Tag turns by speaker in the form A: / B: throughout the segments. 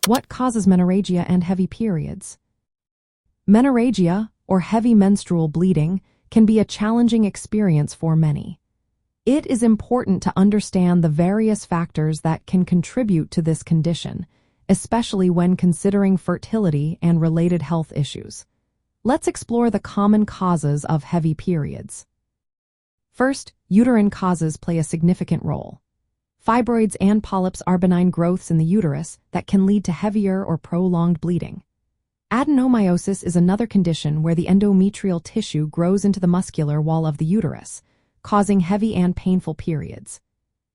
A: What causes menorrhagia and heavy periods? Menorrhagia, or heavy menstrual bleeding, can be a challenging experience for many. It is important to understand the various factors that can contribute to this condition, especially when considering fertility and related health issues. Let's explore the common causes of heavy periods. First, uterine causes play a significant role. Fibroids and polyps are benign growths in the uterus that can lead to heavier or prolonged bleeding. Adenomyosis is another condition where the endometrial tissue grows into the muscular wall of the uterus, causing heavy and painful periods.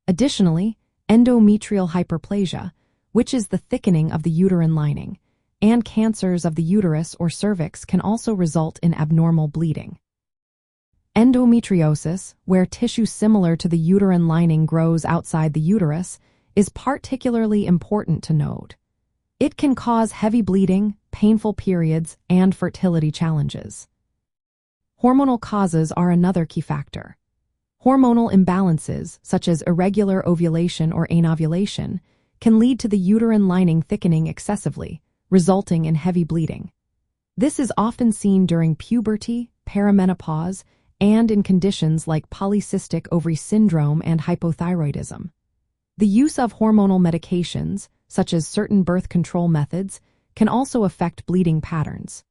A: Additionally, endometrial hyperplasia, which is the thickening of the uterine lining, and cancers of the uterus or cervix can also result in abnormal bleeding. Endometriosis, where tissue similar to the uterine lining grows outside the uterus, is particularly important to note. It can cause heavy bleeding, painful periods, and fertility challenges. Hormonal causes are another key factor. Hormonal imbalances, such as irregular ovulation or anovulation, can lead to the uterine lining thickening excessively, resulting in heavy bleeding. This is often seen during puberty, perimenopause, and in conditions like polycystic ovary syndrome and hypothyroidism. The use of hormonal medications, such as certain birth control methods, can also affect bleeding patterns.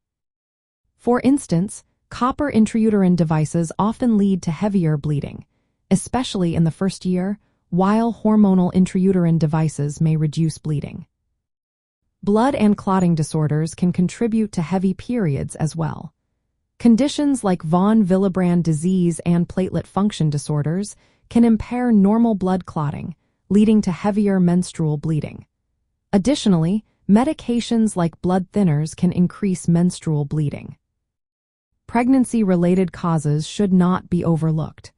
A: For instance, copper intrauterine devices often lead to heavier bleeding, especially in the first year, while hormonal intrauterine devices may reduce bleeding. Blood and clotting disorders can contribute to heavy periods as well. Conditions like von Willebrand disease and platelet function disorders can impair normal blood clotting, leading to heavier menstrual bleeding. Additionally, medications like blood thinners can increase menstrual bleeding. Pregnancy-related causes should not be overlooked.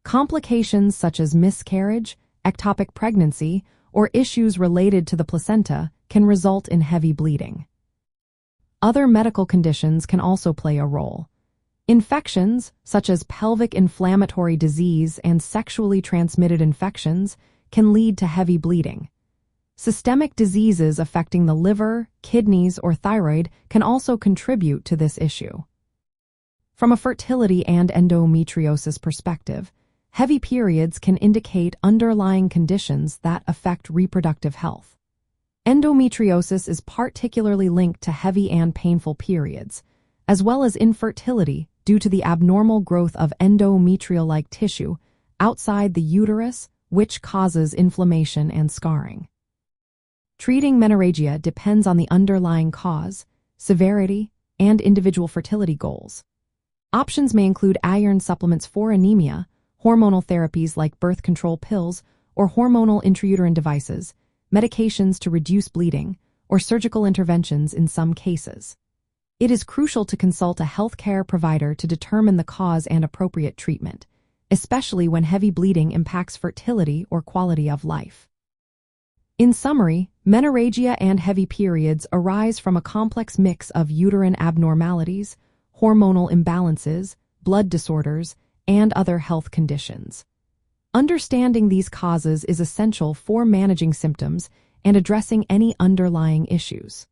A: Complications such as miscarriage, ectopic pregnancy, or issues related to the placenta can result in heavy bleeding. Other medical conditions can also play a role. Infections, such as pelvic inflammatory disease and sexually transmitted infections, can lead to heavy bleeding. Systemic diseases affecting the liver, kidneys, or thyroid can also contribute to this issue. From a fertility and endometriosis perspective, heavy periods can indicate underlying conditions that affect reproductive health. Endometriosis is particularly linked to heavy and painful periods, as well as infertility due to the abnormal growth of endometrial-like tissue outside the uterus, which causes inflammation and scarring. Treating menorrhagia depends on the underlying cause, severity, and individual fertility goals. Options may include iron supplements for anemia, hormonal therapies like birth control pills or hormonal intrauterine devices, medications to reduce bleeding, or surgical interventions in some cases. It is crucial to consult a healthcare provider to determine the cause and appropriate treatment, especially when heavy bleeding impacts fertility or quality of life. In summary, menorrhagia and heavy periods arise from a complex mix of uterine abnormalities, hormonal imbalances, blood disorders, and other health conditions. Understanding these causes is essential for managing symptoms and addressing any underlying issues.